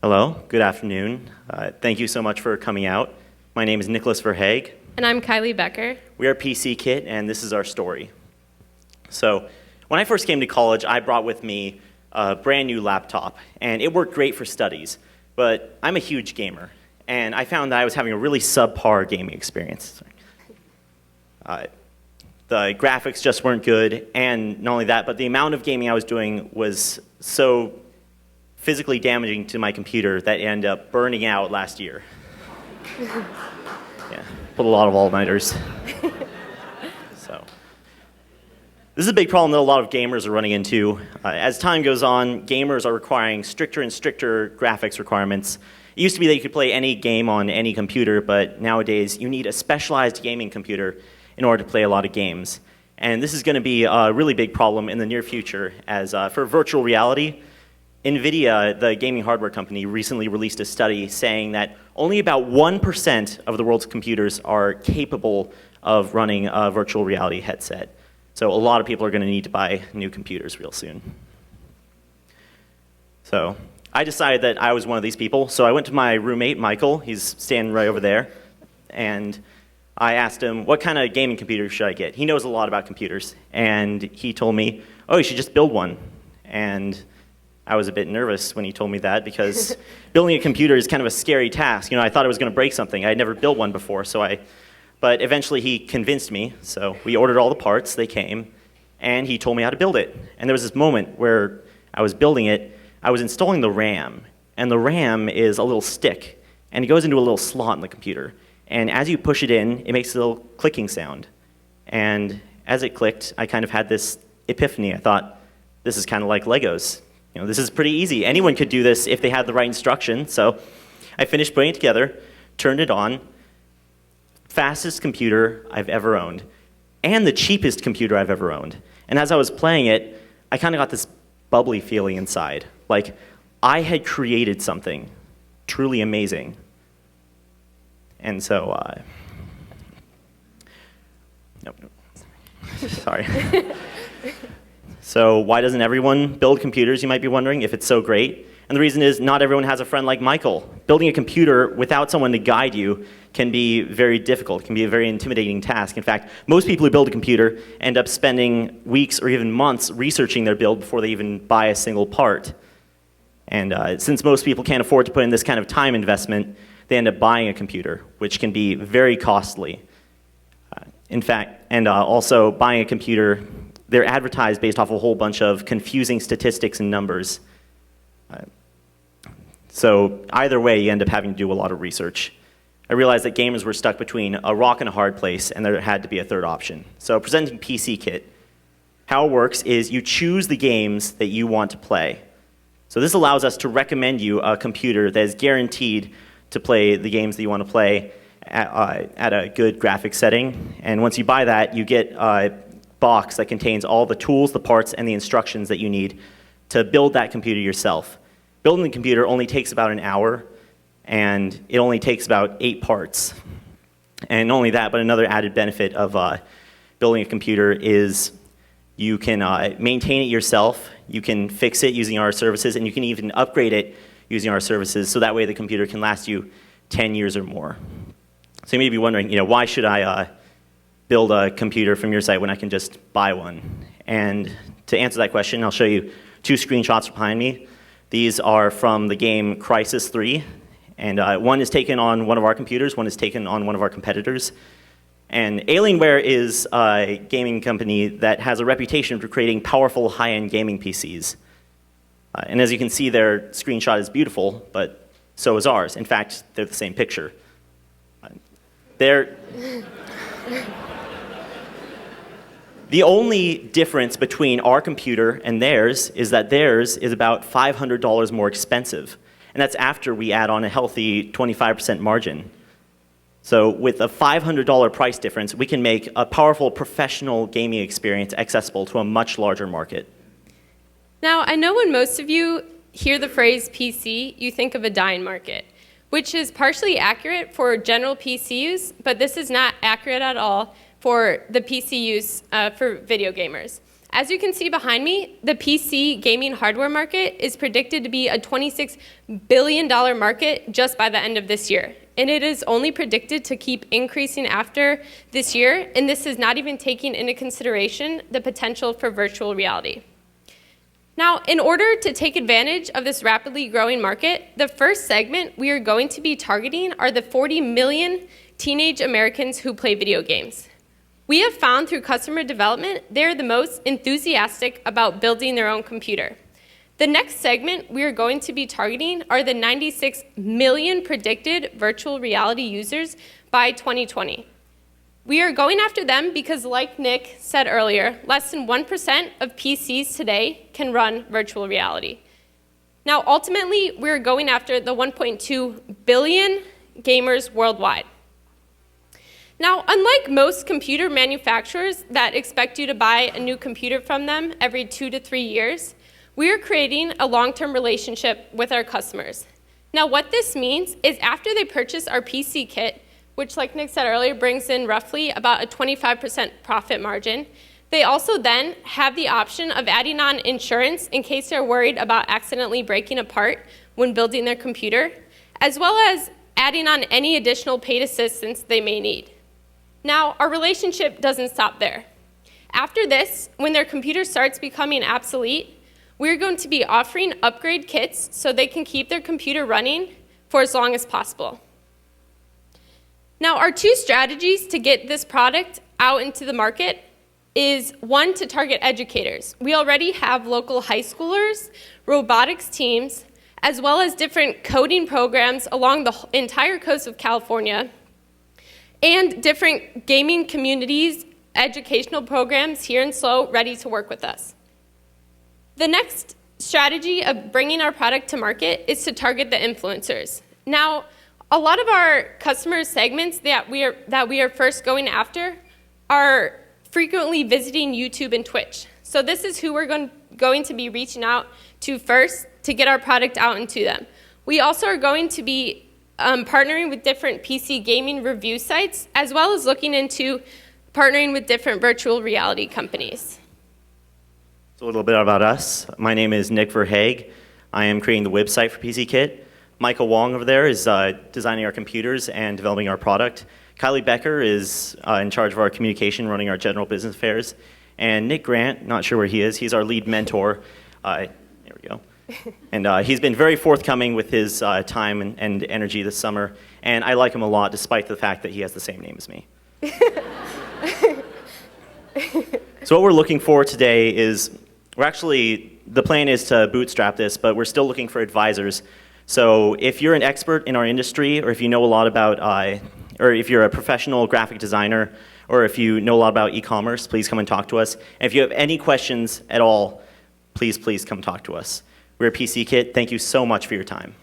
Hello, good afternoon. Thank you so much for coming out. My name is Nicholas Verhaeg. And I'm Kylie Becker. We are PCkit, and this is our story. So, when I first came to college, I brought with me a brand new laptop, and it worked great for studies, but I'm a huge gamer, and I found that I was having a really subpar gaming experience. The graphics just weren't good, and not only that, but the amount of gaming I was doing was so physically damaging to my computer that it ended up burning out last year. Yeah, put a lot of all-nighters. So, this is a big problem that a lot of gamers are running into. As time goes on, gamers are requiring stricter and stricter graphics requirements. It used to be that you could play any game on any computer, but nowadays you need a specialized gaming computer in order to play a lot of games. And this is going to be a really big problem in the near future, as for virtual reality, NVIDIA, the gaming hardware company, recently released a study saying that only about 1% of the world's computers are capable of running a virtual reality headset. So a lot of people are going to need to buy new computers real soon. So I decided that I was one of these people. So I went to my roommate, Michael. He's standing right over there. And I asked him, what kind of gaming computer should I get? He knows a lot about computers. And he told me, oh, you should just build one. And I was a bit nervous when he told me that, because building a computer is kind of a scary task. You know, I thought I was going to break something. I had never built one before, but eventually he convinced me. So we ordered all the parts, they came, and he told me how to build it. And there was this moment where I was building it, I was installing the RAM, and the RAM is a little stick, and it goes into a little slot in the computer. And as you push it in, it makes a little clicking sound. And as it clicked, I kind of had this epiphany. I thought, this is kind of like Legos. You know, this is pretty easy. Anyone could do this if they had the right instructions. So I finished putting it together, turned it on. Fastest computer I've ever owned, and the cheapest computer I've ever owned. And as I was playing it, I kind of got this bubbly feeling inside. Like I had created something truly amazing. And so, nope. Sorry. So why doesn't everyone build computers, you might be wondering, if it's so great? And the reason is not everyone has a friend like Michael. Building a computer without someone to guide you can be very difficult. It can be a very intimidating task. In fact, most people who build a computer end up spending weeks or even months researching their build before they even buy a single part. And since most people can't afford to put in this kind of time investment, they end up buying a computer, which can be very costly. In fact, and also buying a computer, they're advertised based off a whole bunch of confusing statistics and numbers. So either way, you end up having to do a lot of research. I realized that gamers were stuck between a rock and a hard place, and there had to be a third option. So presenting PCkit, how it works is you choose the games that you want to play. So this allows us to recommend you a computer that is guaranteed to play the games that you want to play at a good graphics setting. And once you buy that, you get a box that contains all the tools, the parts, and the instructions that you need to build that computer yourself. Building the computer only takes about an hour, and it only takes about 8 parts. And not only that, but another added benefit of building a computer is you can maintain it yourself, you can fix it using our services, and you can even upgrade it using our services, so that way the computer can last you 10 years or more. So you may be wondering, you know, why should I build a computer from your site when I can just buy one? And to answer that question, I'll show you 2 screenshots behind me. These are from the game Crysis 3, and one is taken on one of our computers, one is taken on one of our competitors. And Alienware is a gaming company that has a reputation for creating powerful, high-end gaming PCs. And as you can see, their screenshot is beautiful, but so is ours. In fact, they're the same picture. The only difference between our computer and theirs is that theirs is about $500 more expensive. And that's after we add on a healthy 25% margin. So with a $500 price difference, we can make a powerful professional gaming experience accessible to a much larger market. Now, I know when most of you hear the phrase PC, you think of a dying market, which is partially accurate for general PC use, but this is not accurate at all for the PC use for video gamers. As you can see behind me, the PC gaming hardware market is predicted to be a $26 billion market just by the end of this year. And it is only predicted to keep increasing after this year, and this is not even taking into consideration the potential for virtual reality. Now, in order to take advantage of this rapidly growing market, the first segment we are going to be targeting are the 40 million teenage Americans who play video games. We have found through customer development, they're the most enthusiastic about building their own computer. The next segment we are going to be targeting are the 96 million predicted virtual reality users by 2020. We are going after them because, like Nick said earlier, less than 1% of PCs today can run virtual reality. Now, ultimately, we're going after the 1.2 billion gamers worldwide. Now, unlike most computer manufacturers that expect you to buy a new computer from them every 2 to 3 years, we are creating a long-term relationship with our customers. Now, what this means is after they purchase our PC kit, which, like Nick said earlier, brings in roughly about a 25% profit margin, they also then have the option of adding on insurance in case they're worried about accidentally breaking a part when building their computer, as well as adding on any additional paid assistance they may need. Now, our relationship doesn't stop there. After this, when their computer starts becoming obsolete, we're going to be offering upgrade kits so they can keep their computer running for as long as possible. Now, our two strategies to get this product out into the market is one, to target educators. We already have local high schoolers, robotics teams, as well as different coding programs along the entire coast of California, and different gaming communities, educational programs here in SLO ready to work with us. The next strategy of bringing our product to market is to target the influencers. Now, a lot of our customer segments that we are first going after are frequently visiting YouTube and Twitch. So this is who we're going to be reaching out to first to get our product out into them. We also are going to be partnering with different PC gaming review sites, as well as looking into partnering with different virtual reality companies. So a little bit about us. My name is Nick Verhaeg. I am creating the website for PCkit. Michael Wong over there is designing our computers and developing our product. Kylie Becker is in charge of our communication, running our general business affairs. And Nick Grant, not sure where he is, he's our lead mentor. There we go. And he's been very forthcoming with his time and energy this summer. And I like him a lot, despite the fact that he has the same name as me. So what we're looking for today is, the plan is to bootstrap this, but we're still looking for advisors. So if you're an expert in our industry, or if you know a lot about, or if you're a professional graphic designer, or if you know a lot about e-commerce, please come and talk to us. And if you have any questions at all, please come talk to us. We're PCkit. Thank you so much for your time.